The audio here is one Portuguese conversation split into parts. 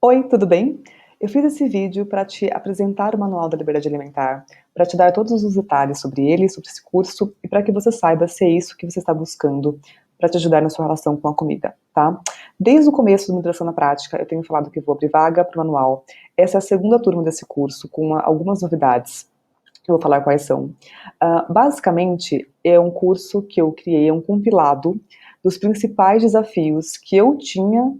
Oi, tudo bem? Eu fiz esse vídeo para te apresentar o Manual da Liberdade Alimentar, para te dar todos os detalhes sobre ele, sobre esse curso, e para que você saiba se é isso que você está buscando para te ajudar na sua relação com a comida, tá? Desde o começo do Nutrição na Prática, eu tenho falado que vou abrir vaga para o manual. Essa é a segunda turma desse curso, com algumas novidades. Eu vou falar quais são. Basicamente, é um curso que eu criei, é um compilado dos principais desafios que eu tinha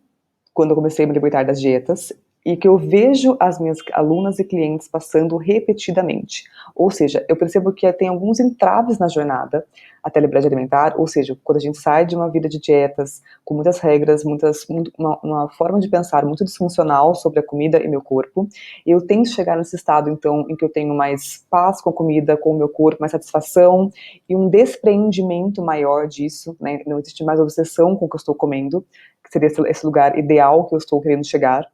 quando eu comecei a me libertar das dietas e que eu vejo as minhas alunas e clientes passando repetidamente. Ou seja, eu percebo que tem alguns entraves na jornada até a liberdade alimentar, ou seja, quando a gente sai de uma vida de dietas, com muitas regras, uma forma de pensar muito disfuncional sobre a comida e meu corpo, eu tento chegar nesse estado, então, em que eu tenho mais paz com a comida, com o meu corpo, mais satisfação e um despreendimento maior disso, né? Não existe mais obsessão com o que eu estou comendo, que seria esse lugar ideal que eu estou querendo chegar.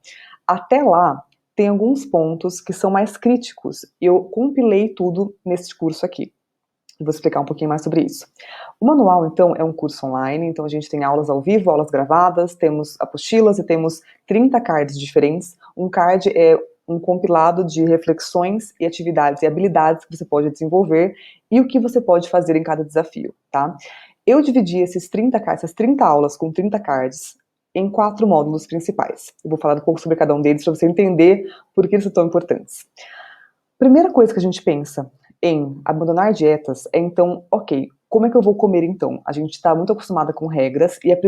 Até lá, tem alguns pontos que são mais críticos. Eu compilei tudo nesse curso aqui. Vou explicar um pouquinho mais sobre isso. O manual, então, é um curso online, então a gente tem aulas ao vivo, aulas gravadas, temos apostilas e temos 30 cards diferentes. Um card é um compilado de reflexões e atividades e habilidades que você pode desenvolver e o que você pode fazer em cada desafio, tá? Eu dividi essas 30 aulas com 30 cards em 4 módulos principais. Eu vou falar um pouco sobre cada um deles para você entender por que eles são tão importantes. Primeira coisa que a gente pensa em abandonar dietas é então, ok, como é que eu vou comer então? A gente está muito acostumada com regras e o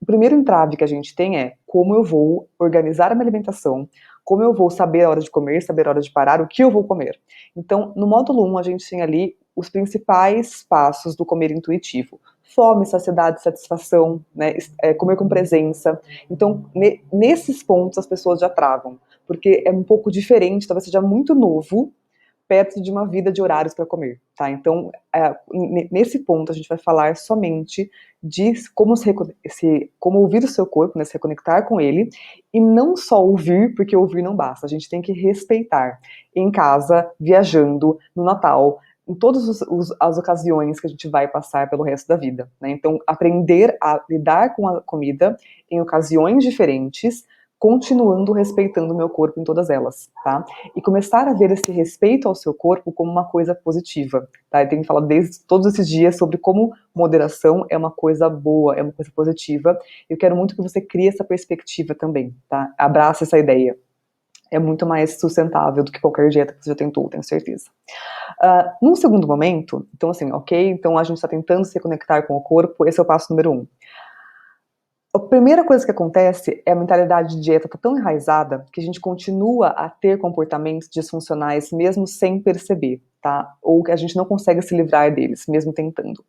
primeiro entrave que a gente tem é como eu vou organizar a minha alimentação, como eu vou saber a hora de comer, saber a hora de parar, o que eu vou comer. Então, no módulo 1, a gente tem ali os principais passos do comer intuitivo. Fome, saciedade, satisfação, né, comer com presença. Então, nesses pontos as pessoas já travam, porque é um pouco diferente, talvez seja muito novo, perto de uma vida de horários para comer, tá? Então, nesse ponto, a gente vai falar somente de como ouvir o seu corpo, né, se reconectar com ele, e não só ouvir, porque ouvir não basta, a gente tem que respeitar. Em casa, viajando, no Natal, em todas as ocasiões que a gente vai passar pelo resto da vida, né? Então, aprender a lidar com a comida em ocasiões diferentes, continuando respeitando o meu corpo em todas elas, tá? E começar a ver esse respeito ao seu corpo como uma coisa positiva, tá? Eu tenho falado desde todos esses dias sobre como moderação é uma coisa boa, é uma coisa positiva. Eu quero muito que você crie essa perspectiva também, tá? Abraça essa ideia. É muito mais sustentável do que qualquer dieta que você já tentou, tenho certeza. Num segundo momento, então assim, ok, então a gente está tentando se conectar com o corpo, esse é o passo número 1. A primeira coisa que acontece é a mentalidade de dieta tá tão enraizada que a gente continua a ter comportamentos disfuncionais mesmo sem perceber, tá? Ou que a gente não consegue se livrar deles, mesmo tentando.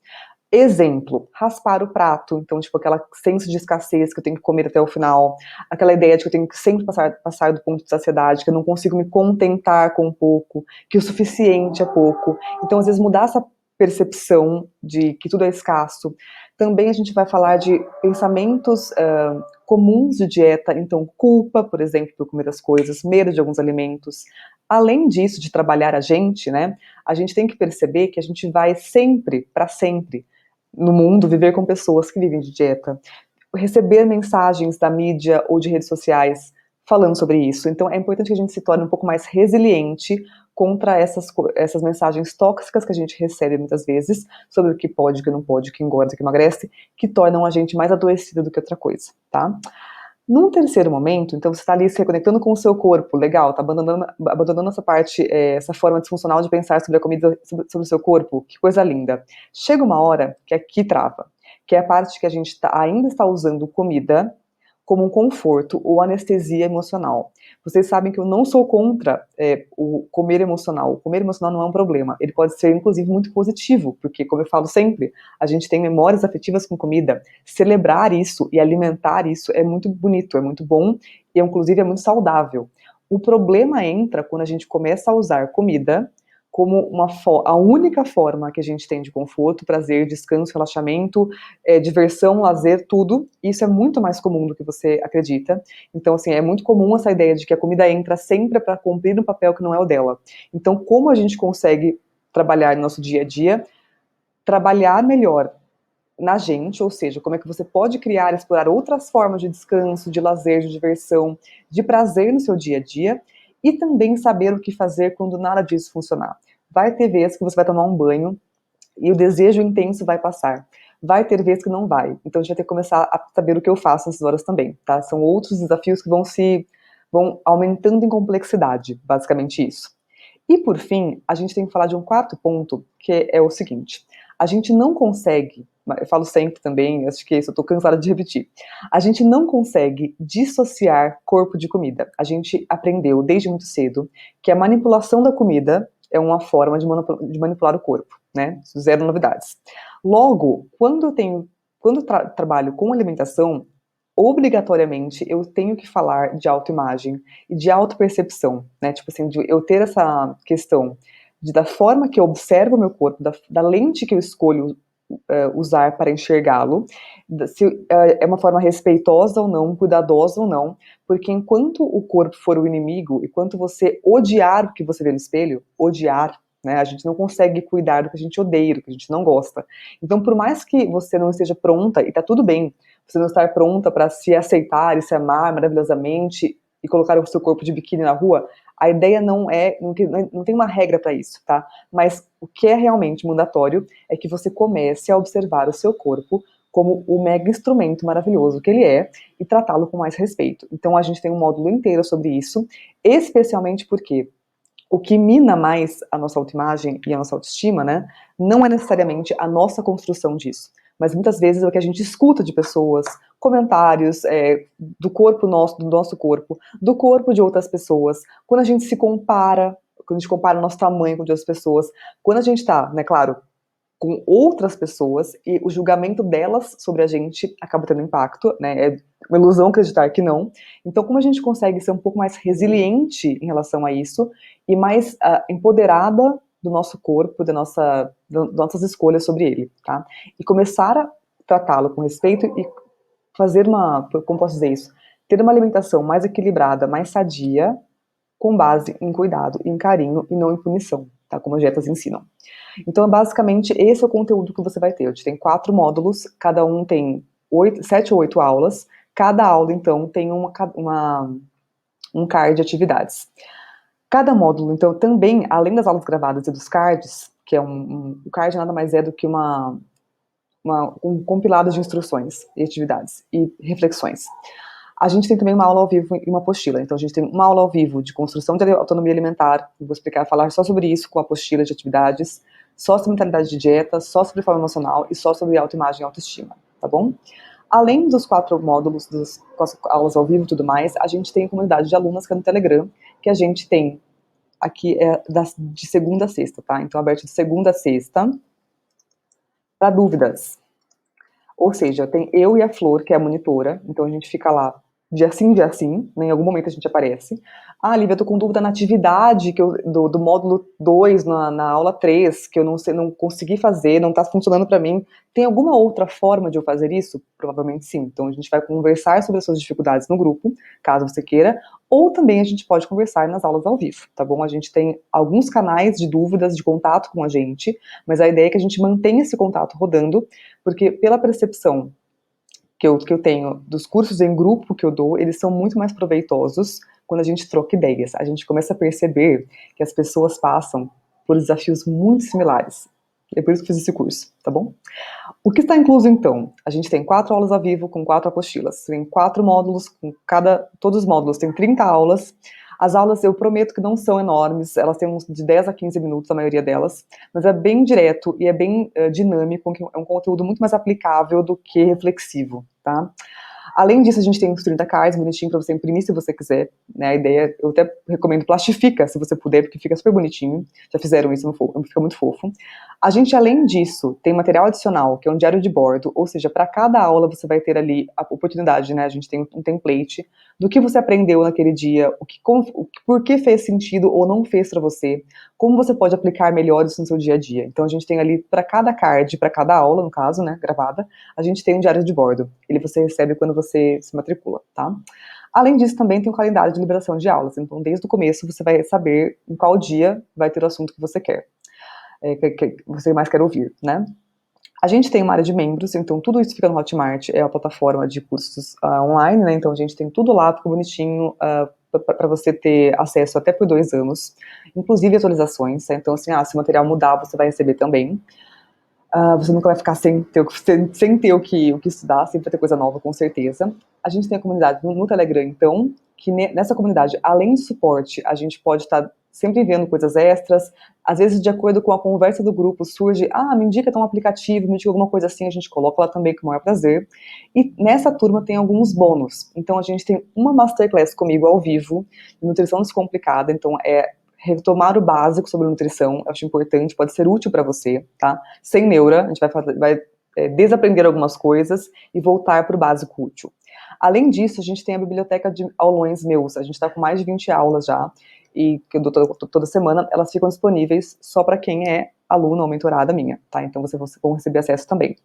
Exemplo, raspar o prato, então, tipo, aquela senso de escassez que eu tenho que comer até o final, aquela ideia de que eu tenho que sempre passar do ponto de saciedade, que eu não consigo me contentar com pouco, que o suficiente é pouco. Então, às vezes, mudar essa percepção de que tudo é escasso. Também a gente vai falar de pensamentos comuns de dieta, então, culpa, por exemplo, por comer as coisas, medo de alguns alimentos. Além disso, de trabalhar a gente, né, a gente tem que perceber que a gente vai sempre, para sempre, no mundo, viver com pessoas que vivem de dieta, receber mensagens da mídia ou de redes sociais falando sobre isso. Então é importante que a gente se torne um pouco mais resiliente contra essas mensagens tóxicas que a gente recebe muitas vezes sobre o que pode, o que não pode, o que engorda, o que emagrece, que tornam a gente mais adoecida do que outra coisa, tá? Num terceiro momento, então você está ali se reconectando com o seu corpo, legal, tá abandonando essa parte, essa forma disfuncional de pensar sobre a comida, sobre o seu corpo, que coisa linda. Chega uma hora que aqui trava, que é a parte que a gente ainda está usando comida como um conforto ou anestesia emocional. Vocês sabem que eu não sou contra o comer emocional. O comer emocional não é um problema. Ele pode ser, inclusive, muito positivo, porque, como eu falo sempre, a gente tem memórias afetivas com comida. Celebrar isso e alimentar isso é muito bonito, é muito bom e, inclusive, é muito saudável. O problema entra quando a gente começa a usar comida como a única forma que a gente tem de conforto, prazer, descanso, relaxamento, diversão, lazer, tudo. Isso é muito mais comum do que você acredita. Então, assim, é muito comum essa ideia de que a comida entra sempre para cumprir um papel que não é o dela. Então, como a gente consegue trabalhar no nosso dia a dia, trabalhar melhor na gente, ou seja, como é que você pode criar, explorar outras formas de descanso, de lazer, de diversão, de prazer no seu dia a dia, e também saber o que fazer quando nada disso funcionar. Vai ter vezes que você vai tomar um banho e o desejo intenso vai passar. Vai ter vezes que não vai. Então a gente vai ter que começar a saber o que eu faço nessas horas também, tá? São outros desafios que vão aumentando em complexidade, basicamente isso. E por fim, a gente tem que falar de um quarto ponto, que é o seguinte: a gente não consegue, eu falo sempre também, acho que isso eu tô cansada de repetir, a gente não consegue dissociar corpo de comida. A gente aprendeu desde muito cedo que a manipulação da comida é uma forma de manipular o corpo, né? Zero novidades. Logo, quando trabalho com alimentação, obrigatoriamente eu tenho que falar de autoimagem e de autopercepção, né? Tipo assim, de eu ter essa questão da forma que eu observo o meu corpo, da lente que eu escolho usar para enxergá-lo, se é uma forma respeitosa ou não, cuidadosa ou não, porque enquanto o corpo for o inimigo, enquanto você odiar o que você vê no espelho, odiar, né, a gente não consegue cuidar do que a gente odeia, do que a gente não gosta. Então, por mais que você não esteja pronta, e tá tudo bem, você não estar pronta para se aceitar e se amar maravilhosamente e colocar o seu corpo de biquíni na rua, a ideia não tem uma regra para isso, tá? Mas o que é realmente mandatório é que você comece a observar o seu corpo como o mega instrumento maravilhoso que ele é e tratá-lo com mais respeito. Então a gente tem um módulo inteiro sobre isso, especialmente porque o que mina mais a nossa autoimagem e a nossa autoestima, né, não é necessariamente a nossa construção disso, mas muitas vezes é o que a gente escuta de pessoas, comentários do corpo nosso, do nosso corpo, do corpo de outras pessoas, quando a gente se compara, quando a gente compara o nosso tamanho com o de outras pessoas, quando a gente tá, né, claro, com outras pessoas e o julgamento delas sobre a gente acaba tendo impacto, né? É uma ilusão acreditar que não. Então, como a gente consegue ser um pouco mais resiliente em relação a isso e mais empoderada do nosso corpo, das nossas escolhas sobre ele, tá? E começar a tratá-lo com respeito e fazer como posso dizer isso? Ter uma alimentação mais equilibrada, mais sadia, com base em cuidado, em carinho e não em punição, tá? Como as dietas ensinam. Então, basicamente, esse é o conteúdo que você vai ter. A gente tem 4 módulos, cada um tem 7 ou 8 aulas. Cada aula, então, tem um card de atividades. Cada módulo, então, também, além das aulas gravadas e dos cards, que é o card nada mais é do que um compilado de instruções e atividades e reflexões. A gente tem também uma aula ao vivo e uma apostila. Então, a gente tem uma aula ao vivo de construção de autonomia alimentar, eu vou falar só sobre isso com a apostila de atividades, só sobre mentalidade de dieta, só sobre forma emocional e só sobre autoimagem e autoestima, tá bom? Além dos 4 módulos, com as aulas ao vivo e tudo mais, a gente tem a comunidade de alunas que é no Telegram, que a gente tem aqui de segunda a sexta, tá? Então, aberto de segunda a sexta, para dúvidas. Ou seja, tem eu e a Flor, que é a monitora, então a gente fica lá dia sim, né, em algum momento a gente aparece. Ah, Lívia, eu tô com dúvida na atividade do módulo 2, na aula 3, que eu não consegui fazer, não tá funcionando para mim. Tem alguma outra forma de eu fazer isso? Provavelmente sim. Então a gente vai conversar sobre as suas dificuldades no grupo, caso você queira, ou também a gente pode conversar nas aulas ao vivo, tá bom? A gente tem alguns canais de dúvidas, de contato com a gente, mas a ideia é que a gente mantenha esse contato rodando, porque pela percepção que eu tenho dos cursos em grupo que eu dou, eles são muito mais proveitosos quando a gente troca ideias. A gente começa a perceber que as pessoas passam por desafios muito similares. É por isso que eu fiz esse curso, tá bom? O que está incluso, então? A gente tem 4 aulas ao vivo com 4 apostilas. Tem 4 módulos, todos os módulos têm 30 aulas. As aulas, eu prometo que não são enormes, elas têm uns de 10 a 15 minutos, a maioria delas, mas é bem direto e é bem dinâmico, é um conteúdo muito mais aplicável do que reflexivo, tá? Além disso, a gente tem uns 30 cards bonitinho para você imprimir se você quiser, né? A ideia, eu até recomendo plastifica se você puder, porque fica super bonitinho. Já fizeram isso, fica muito fofo. A gente, além disso, tem material adicional, que é um diário de bordo, ou seja, para cada aula você vai ter ali a oportunidade, né? A gente tem um template do que você aprendeu naquele dia, por que fez sentido ou não fez para você, como você pode aplicar melhor isso no seu dia a dia. Então a gente tem ali para cada card, para cada aula, no caso, né, gravada, a gente tem um diário de bordo. Ele você recebe quando você se matricula, tá? Além disso, também tem um calendário de liberação de aulas. Então, desde o começo, você vai saber em qual dia vai ter o assunto que você quer, que você mais quer ouvir, né? A gente tem uma área de membros, então tudo isso fica no Hotmart, é a plataforma de cursos online, né? Então a gente tem tudo lá, fica bonitinho, para você ter acesso até por 2 anos, inclusive atualizações, né? Então assim, se o material mudar, você vai receber também. Você nunca vai ficar sem ter o que estudar, sempre vai ter coisa nova, com certeza. A gente tem a comunidade no Telegram, então, que nessa comunidade, além de suporte, a gente pode estar sempre vendo coisas extras, às vezes de acordo com a conversa do grupo surge, me indica um aplicativo, me indica alguma coisa assim, a gente coloca lá também com o maior prazer. E nessa turma tem alguns bônus, então a gente tem uma masterclass comigo ao vivo, de nutrição descomplicada, então retomar o básico sobre nutrição, eu acho importante, pode ser útil para você, tá? Sem neura, a gente vai desaprender algumas coisas e voltar para o básico útil. Além disso, a gente tem a biblioteca de aulões meus, a gente está com mais de 20 aulas já, e que eu dou toda semana, elas ficam disponíveis só para quem é aluno ou mentorada minha, tá? Então vocês vão receber acesso também.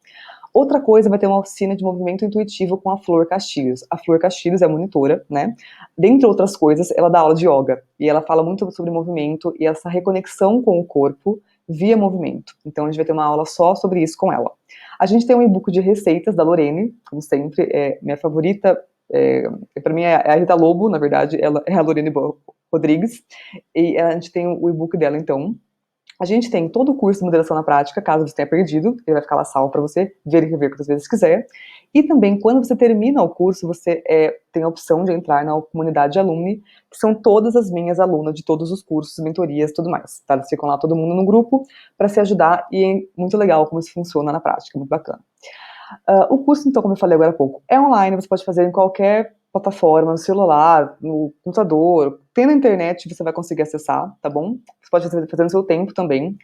Outra coisa, vai ter uma oficina de movimento intuitivo com a Flor Castilhos. A Flor Castilhos é monitora, né? Dentre outras coisas, ela dá aula de yoga. E ela fala muito sobre movimento e essa reconexão com o corpo via movimento. Então a gente vai ter uma aula só sobre isso com ela. A gente tem um e-book de receitas da Lorene, como sempre, minha favorita, para mim é a Rita Lobo, na verdade, ela é a Lorene Rodrigues. E a gente tem o e-book dela, então. A gente tem todo o curso de moderação na prática, caso você tenha perdido, ele vai ficar lá salvo para você ver e rever quantas vezes quiser. E também, quando você termina o curso, você tem a opção de entrar na comunidade alumni, que são todas as minhas alunas de todos os cursos, mentorias e tudo mais. Tá? Eles ficam lá todo mundo no grupo para se ajudar e é muito legal como isso funciona na prática, muito bacana. O curso, então, como eu falei agora há pouco, é online, você pode fazer em qualquer plataforma, no celular, no computador, tem na internet, você vai conseguir acessar, tá bom? Você pode fazer no seu tempo também.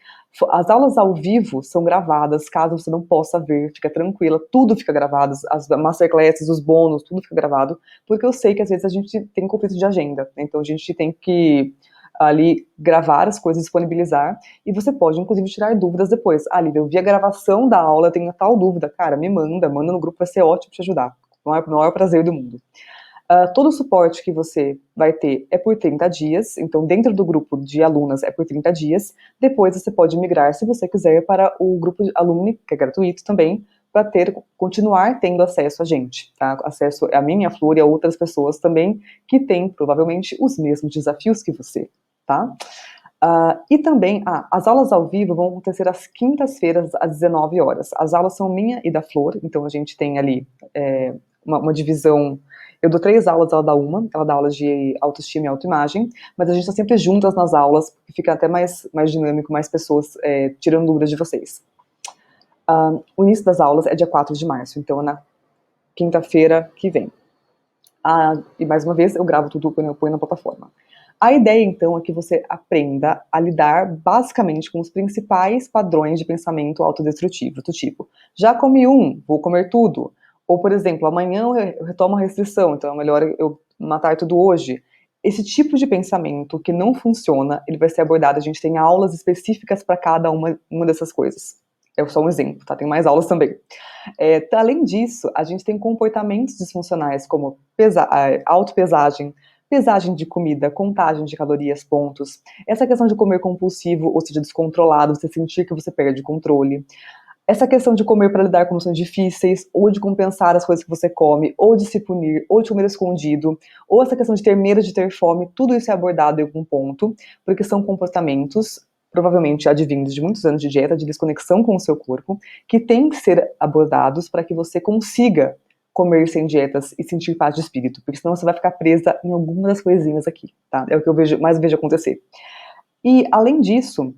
As aulas ao vivo são gravadas, caso você não possa ver, fica tranquila, tudo fica gravado, as masterclasses, os bônus, tudo fica gravado, porque eu sei que às vezes a gente tem conflito de agenda, né? Então a gente tem que ali gravar as coisas, disponibilizar, e você pode inclusive tirar dúvidas depois. Lívia, eu vi a gravação da aula, eu tenho tal dúvida, cara, manda no grupo, vai ser ótimo te ajudar, com o maior prazer do mundo. Todo o suporte que você vai ter é por 30 dias, então dentro do grupo de alunas é por 30 dias, depois você pode migrar, se você quiser, para o grupo de alumni, que é gratuito também, para continuar tendo acesso a gente, tá? Acesso a mim, a Flor e a outras pessoas também, que têm provavelmente os mesmos desafios que você, tá? E também, as aulas ao vivo vão acontecer às quintas-feiras, às 19 horas. As aulas são minha e da Flor, então a gente tem ali uma divisão. Eu dou 3 aulas, ela dá uma, ela dá aulas de autoestima e autoimagem, mas a gente está sempre juntas nas aulas, porque fica até mais dinâmico, mais pessoas tirando dúvidas de vocês. O início das aulas é dia 4 de março, então é na quinta-feira que vem. E mais uma vez, eu gravo tudo quando eu ponho na plataforma. A ideia, então, é que você aprenda a lidar basicamente com os principais padrões de pensamento autodestrutivo, do tipo, já comi vou comer tudo. Ou, por exemplo, amanhã eu retomo a restrição, então é melhor eu matar tudo hoje. Esse tipo de pensamento que não funciona, ele vai ser abordado, a gente tem aulas específicas para cada uma dessas coisas. É só um exemplo, tá? Tem mais aulas também. Além disso, a gente tem comportamentos disfuncionais como autopesagem, pesagem de comida, contagem de calorias, pontos. Essa questão de comer compulsivo, ou seja, descontrolado, você sentir que você perde o controle. Essa questão de comer para lidar com emoções difíceis, ou de compensar as coisas que você come, ou de se punir, ou de comer escondido, ou essa questão de ter medo de ter fome, tudo isso é abordado em algum ponto, porque são comportamentos provavelmente advindos de muitos anos de dieta, de desconexão com o seu corpo, que têm que ser abordados para que você consiga comer sem dietas e sentir paz de espírito, porque senão você vai ficar presa em alguma das coisinhas aqui, tá? É o que eu mais vejo acontecer. E, além disso,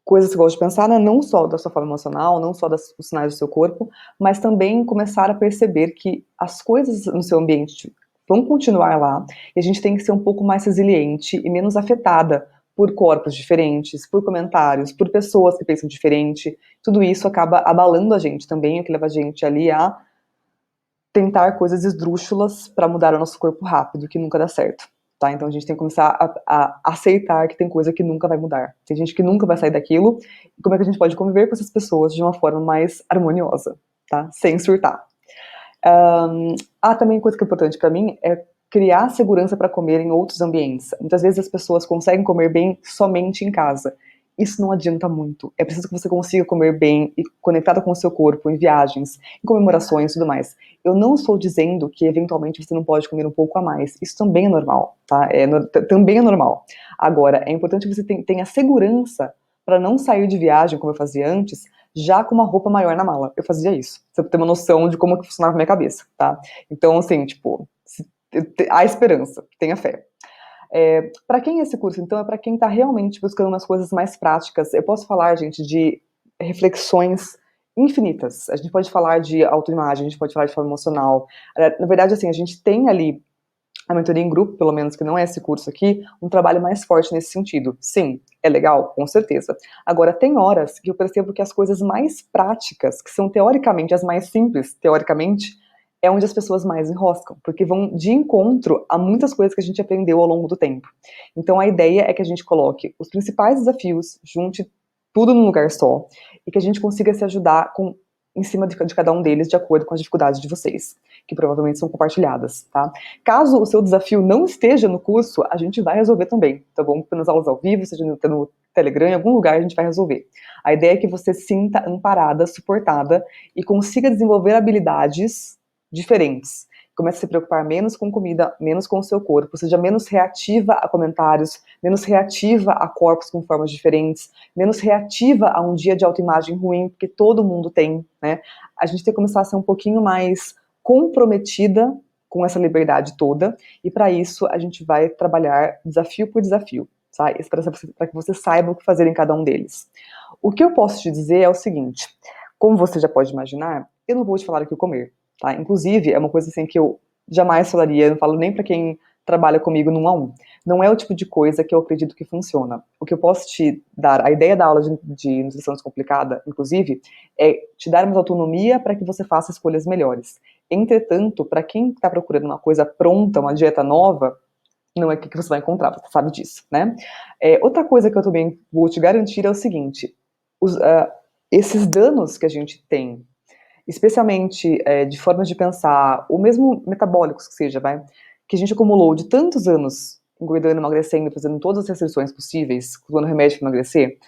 coisas que eu gosto de pensar, né, não só da sua forma emocional, não só dos sinais do seu corpo, mas também começar a perceber que as coisas no seu ambiente vão continuar lá, e a gente tem que ser um pouco mais resiliente e menos afetada por corpos diferentes, por comentários, por pessoas que pensam diferente. Tudo isso acaba abalando a gente também, o que leva a gente ali a tentar coisas esdrúxulas para mudar o nosso corpo rápido, que nunca dá certo. Tá? Então a gente tem que começar a aceitar que tem coisa que nunca vai mudar. Tem gente que nunca vai sair daquilo. E como é que a gente pode conviver com essas pessoas de uma forma mais harmoniosa, tá? Sem surtar. Também coisa que é importante para mim é criar segurança para comer em outros ambientes. Muitas vezes as pessoas conseguem comer bem somente em casa. isso não adianta muito. É preciso que você consiga comer bem e conectada com o seu corpo, em viagens, em comemorações e tudo mais. Eu não estou dizendo que eventualmente você não pode comer um pouco a mais. Isso também é normal, tá? Também é normal. Agora, é importante que você tenha segurança para não sair de viagem, como eu fazia antes, já com uma roupa maior na mala. Eu fazia isso. Pra você ter uma noção de como que funcionava a minha cabeça, tá? Então, assim, tipo, há esperança, tenha fé. Para quem é esse curso, então, é para quem está realmente buscando umas coisas mais práticas. Eu posso falar, gente, de reflexões infinitas. A gente pode falar de autoimagem, a gente pode falar de forma emocional. Na verdade, assim, a gente tem ali a mentoria em grupo, pelo menos que não é esse curso aqui, um trabalho mais forte nesse sentido. Sim, é legal, com certeza. Agora, tem horas que eu percebo que as coisas mais práticas, que são teoricamente as mais simples, teoricamente, é onde as pessoas mais enroscam, porque vão de encontro a muitas coisas que a gente aprendeu ao longo do tempo. Então, a ideia é que a gente coloque os principais desafios, junte tudo num lugar só, e que a gente consiga se ajudar em cima de cada um deles, de acordo com as dificuldades de vocês, que provavelmente são compartilhadas, tá? Caso o seu desafio não esteja no curso, a gente vai resolver também, tá bom? Nas aulas ao vivo, seja no Telegram, em algum lugar a gente vai resolver. A ideia é que você se sinta amparada, suportada e consiga desenvolver habilidades diferentes. Comece a se preocupar menos com comida, menos com o seu corpo, seja menos reativa a comentários, menos reativa a corpos com formas diferentes, menos reativa a um dia de autoimagem ruim, porque todo mundo tem, né? A gente tem que começar a ser um pouquinho mais comprometida com essa liberdade toda, e para isso a gente vai trabalhar desafio por desafio, tá? Para que você saiba o que fazer em cada um deles. O que eu posso te dizer é o seguinte: como você já pode imaginar, eu não vou te falar o que comer, tá? Inclusive, é uma coisa assim que eu jamais falaria, eu não falo nem para quem trabalha comigo no 1 a 1. Não é o tipo de coisa que eu acredito que funciona. O que eu posso te dar, a ideia da aula de nutrição descomplicada, inclusive, é te dar mais autonomia para que você faça escolhas melhores. Entretanto, para quem está procurando uma coisa pronta, uma dieta nova, não é o que você vai encontrar, você sabe disso, né? Outra coisa que eu também vou te garantir é o seguinte: esses danos que a gente tem, especialmente de formas de pensar, ou mesmo metabólicos que seja, vai, que a gente acumulou de tantos anos engordando, emagrecendo, fazendo todas as restrições possíveis, usando remédio para emagrecer,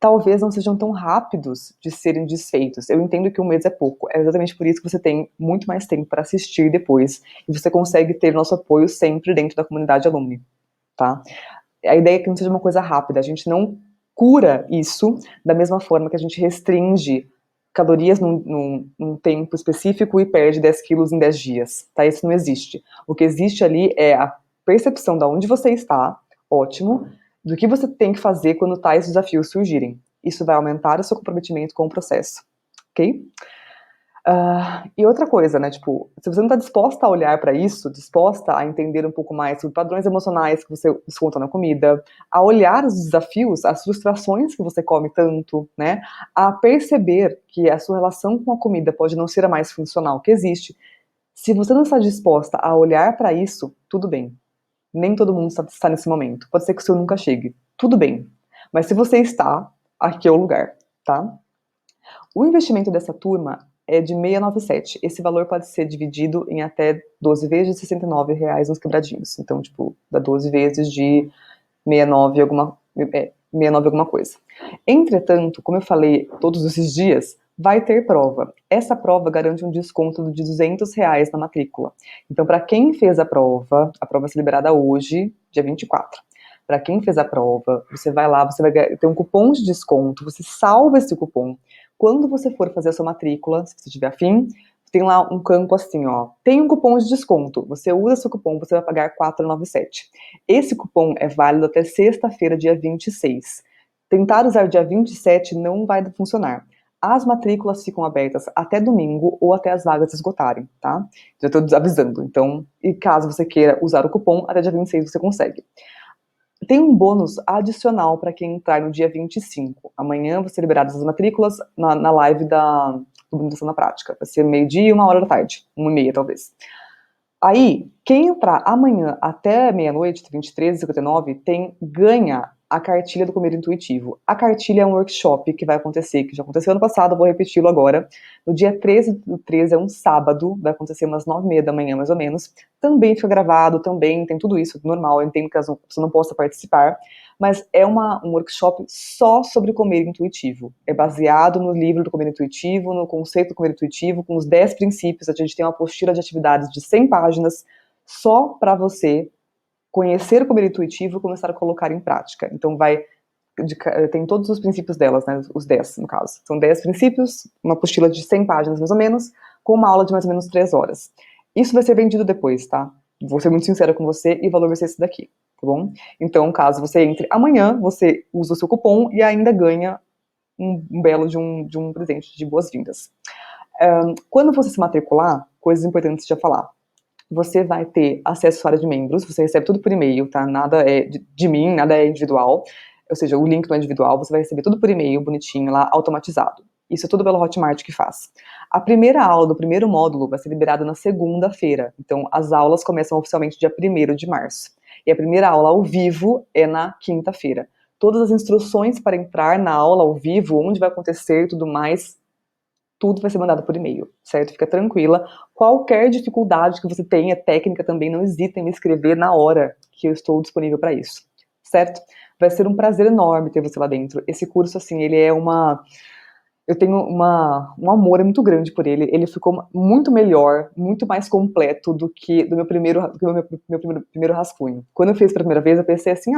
talvez não sejam tão rápidos de serem desfeitos. Eu entendo que um mês é pouco, é exatamente por isso que você tem muito mais tempo para assistir depois, e você consegue ter nosso apoio sempre dentro da comunidade alumni, tá? A ideia é que não seja uma coisa rápida, a gente não cura isso da mesma forma que a gente restringe calorias num tempo específico e perde 10 quilos em 10 dias, tá? Isso não existe. O que existe ali é a percepção de onde você está, ótimo, do que você tem que fazer quando tais desafios surgirem. Isso vai aumentar o seu comprometimento com o processo, ok? E outra coisa, né, tipo, se você não está disposta a olhar para isso, disposta a entender um pouco mais sobre padrões emocionais que você desconta na comida, a olhar os desafios, as frustrações que você come tanto, né, a perceber que a sua relação com a comida pode não ser a mais funcional que existe, se você não está disposta a olhar para isso, tudo bem. Nem todo mundo está nesse momento. Pode ser que o seu nunca chegue. Tudo bem. Mas se você está, aqui é o lugar, tá? O investimento dessa turma é de 697. Esse valor pode ser dividido em até 12 vezes de R$ 69 nos quebradinhos. Então, tipo, dá 12 vezes de 69 alguma coisa. Entretanto, como eu falei todos esses dias, vai ter prova. Essa prova garante um desconto de R$ 200 na matrícula. Então, para quem fez a prova vai ser liberada hoje, dia 24. Para quem fez a prova, você vai lá, você vai ter um cupom de desconto, você salva esse cupom. Quando você for fazer a sua matrícula, se você tiver afim, tem lá um campo assim, ó, tem um cupom de desconto, você usa seu cupom, você vai pagar R$ 497. Esse cupom é válido até sexta-feira, dia 26. Tentar usar dia 27 não vai funcionar. As matrículas ficam abertas até domingo ou até as vagas esgotarem, tá? Já estou avisando. Então, e caso você queira usar o cupom, até dia 26 você consegue. Tem um bônus adicional para quem entrar no dia 25. Amanhã vão ser liberadas as matrículas na live da Documentação na Prática. Vai ser meio-dia e 1 hora da tarde. 1h30, talvez. Aí, quem entrar amanhã até meia-noite, 23h59, ganha a cartilha do Comer Intuitivo. A cartilha é um workshop que vai acontecer, que já aconteceu ano passado, vou repeti-lo agora. No dia 13 do 13, é um sábado, vai acontecer umas 9h30 da manhã, mais ou menos. Também fica gravado, também tem tudo isso, normal, eu entendo que a pessoa não possa participar, mas é um workshop só sobre comer intuitivo. É baseado no livro do Comer Intuitivo, no conceito do Comer Intuitivo, com os 10 princípios. A gente tem uma apostila de atividades de 100 páginas, só para você conhecer o comer intuitivo e começar a colocar em prática. Então tem todos os princípios delas, né, os 10 no caso. São 10 princípios, uma apostila de 100 páginas mais ou menos, com uma aula de mais ou menos 3 horas. Isso vai ser vendido depois, tá? Vou ser muito sincera com você e o valor vai ser esse daqui, tá bom? Então, caso você entre amanhã, você usa o seu cupom e ainda ganha um belo de um presente de boas-vindas. Quando você se matricular, coisas importantes de falar. Você vai ter acesso à área de membros, você recebe tudo por e-mail, tá? Nada é de mim, nada é individual, ou seja, o link não é individual, você vai receber tudo por e-mail, bonitinho lá, automatizado. Isso é tudo pelo Hotmart que faz. A primeira aula do primeiro módulo vai ser liberada na segunda-feira, então as aulas começam oficialmente dia 1º de março. E a primeira aula ao vivo é na quinta-feira. Todas as instruções para entrar na aula ao vivo, onde vai acontecer e tudo mais, tudo vai ser mandado por e-mail, certo? Fica tranquila. Qualquer dificuldade que você tenha, técnica também, não hesite em me escrever na hora que eu estou disponível para isso, certo? Vai ser um prazer enorme ter você lá dentro. Esse curso, assim, ele é eu tenho um amor muito grande por ele. Ele ficou muito melhor, muito mais completo do que do meu primeiro rascunho. Quando eu fiz pela primeira vez, eu pensei assim,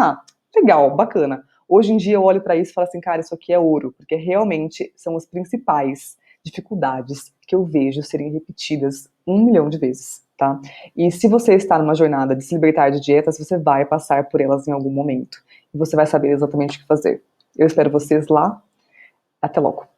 legal, bacana. Hoje em dia eu olho para isso e falo assim, cara, isso aqui é ouro, porque realmente são as principais dificuldades que eu vejo serem repetidas 1 milhão de vezes, tá? E se você está numa jornada de se libertar de dietas, você vai passar por elas em algum momento. E você vai saber exatamente o que fazer. Eu espero vocês lá. Até logo.